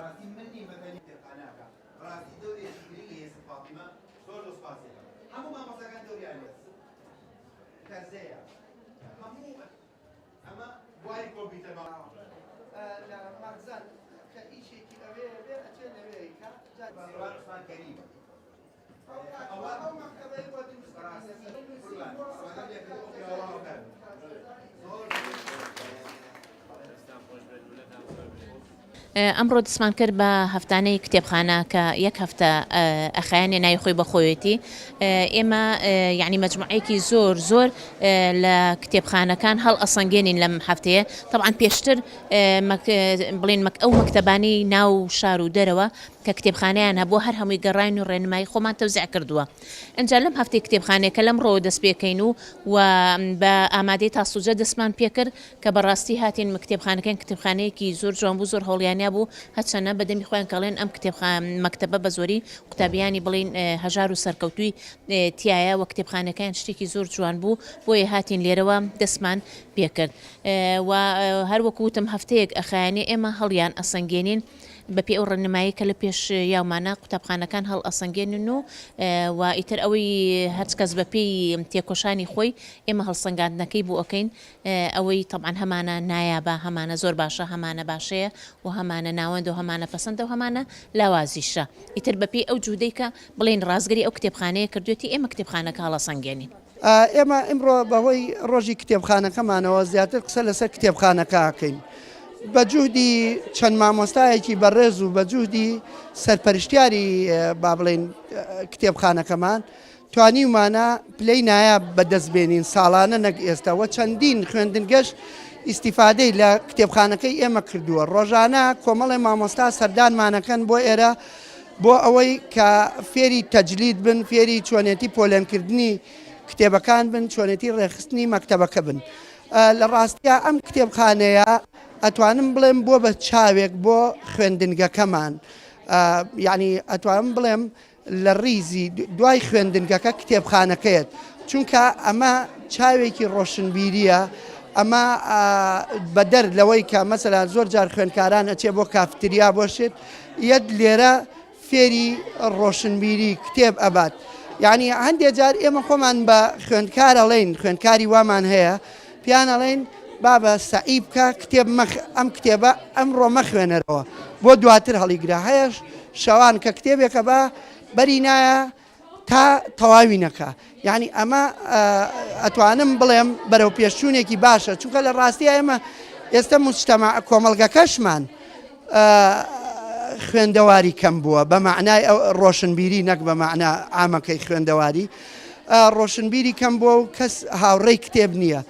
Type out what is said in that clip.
راسي مني مثلا قناعك راسي دوري تجري فاطمه صور سباسيه همو ما مسكن دوري عليه تزيا همو اما واي كمبيوتر لا مخزن كاي شيء كي ابي اتشل ابي كا جاي عثمان كريم او مكتبه يودي ئەمڕۆ دەستمان کرد بە هەفتانەی کتێبخانە کە یەک هەفتە ئەخایەنێ نایخۆی بەخۆیەتی ئێمە یعنی مەجموعەیەکی زۆر لە کتێبخانەکان هەڵ ئەسەنگێنین لەم هەفتەیە طبعاً پێشتر بڵێن ئەو مەکتەبانەی ناو شار و دەرەوە کە کتێبخانەیان هەبوو هەر هەمووی گەڕاین و ڕێنمایی خۆمان تەوزیع کردووە ئەنجا لەم هەفتەی کتێبخانەیەکە لەمڕۆ دەست پێکەین و بە ئامادەی تاسوجە دەستمان پێکرد کە بەڕاستی هاتین کتێبخانەکەن کتێبخانەیەکی زۆر جوان بوو زۆر هەوڵیانیا بوو هەچەنە بەدەمی خۆیان کەڵێن ئەم مەکتەبە بە زۆری قوتابیانی بڵین هەژار و سەرکەوتووی تایە و کتێبخانەکەیان شتێکی زۆر جوان بوو بۆیە هاتین لێرەوە دەستمان پێکرد و هەروەکو وتم هەفتەیەک ئەخایەنێ ئێمە هەڵیان ئەسەنگێنین بەپێ ئەو ڕێنمایی کە لە پێش یاومانە قوتابخانەکان هەڵ ئەسەنگێنن و ئیتر ئەوەی هەرچ کەس بەپێی تێکۆشانی خۆی ئێمە هەڵسەنگاندنەکەی بوو ئەەکەین ئەوەی طبعاً هەمانە نایابە هەمانە زۆر باشە هەمانە باشەیە و هەمانە ناوەند و هەمانە پەسەندە و هەمانە لاوازیشە ئیتر بەپێی ئەو جوودەی کە بڵێن ڕازگەری ئەو کتێبخانەیە کردوێتی ئێمە کتێبخانەکە هەڵەسەنگێنین ئێمە ئمڕۆ بەهۆی ڕۆژی کتێبخانەکەمانەوە زیاتر قسە لەسەر کتێبخانەکە ئەکەین بە جوودی چەند مامۆستایەکی بەڕێز و بە جوودی سەرپەرشتیاری با بڵێن کتێبخانەکەمان توانیمانە پلەی نایاب بەدەستبێنین ساڵانە نەک ئێستاوە چەندین خوێندنگەش ئیسیفادەی لە کتێبخانەکەی ئێمە کردووە ڕۆژانە کۆمەڵی مامۆستا سەردانمانەکەن بۆ ئێرە بۆ ئەوەی کە فێری تەجلید بن فێری چۆنێتی پۆلێنکردنی کتێبەکان بن چۆنێتی ڕێخستنی مەکتەبەکە بن لە ڕاستیە ئەم کتێبخانەیە ئەتوانم بڵێم بۆ بە چاوێک بۆ خوێندنگەکەمان یعنی ئەتوانم بڵێم لە ڕیزی دوای خوێندنگەکە کتێبخانەکەیت چونکە ئەمە چاوێکی ڕۆشنبیریە ئەمە بەدەر لەوەی کە مەسەلا زۆر جار خوێندکاران ئەچێ بۆ کافتریا بۆشت یەک لێرە فێری ڕۆشنبیری کتێب ئەبات یعنی هەندێک جار ئێمە خۆمان بە خوێندکار ئەڵێن خوێندکاری وامان هەیە پیان ئەڵێن بابە سعی بکە کتێب ئەم کتێبە ئەمڕۆ مەخوێنەرەوە بۆ دواتر هەڵیگرا هەیەش شەوان کە کتێبێکە بە بەری نایە تا تەواوی نەکە یعنی ئەمە ئەتوانم بڵێم بەرەو پێشچوونێکی باشە چونکە لە ڕاستی ئێمە ئێستا مجتەمع کۆمەڵگەکەشمان خوێندەواری کەم بووە بە معنای ڕۆشنبیری نەک بە معنا ئامەکەی خوێندەواری ڕۆشنبیری کەم بووە و کەس هاوڕێی کتێب نییە.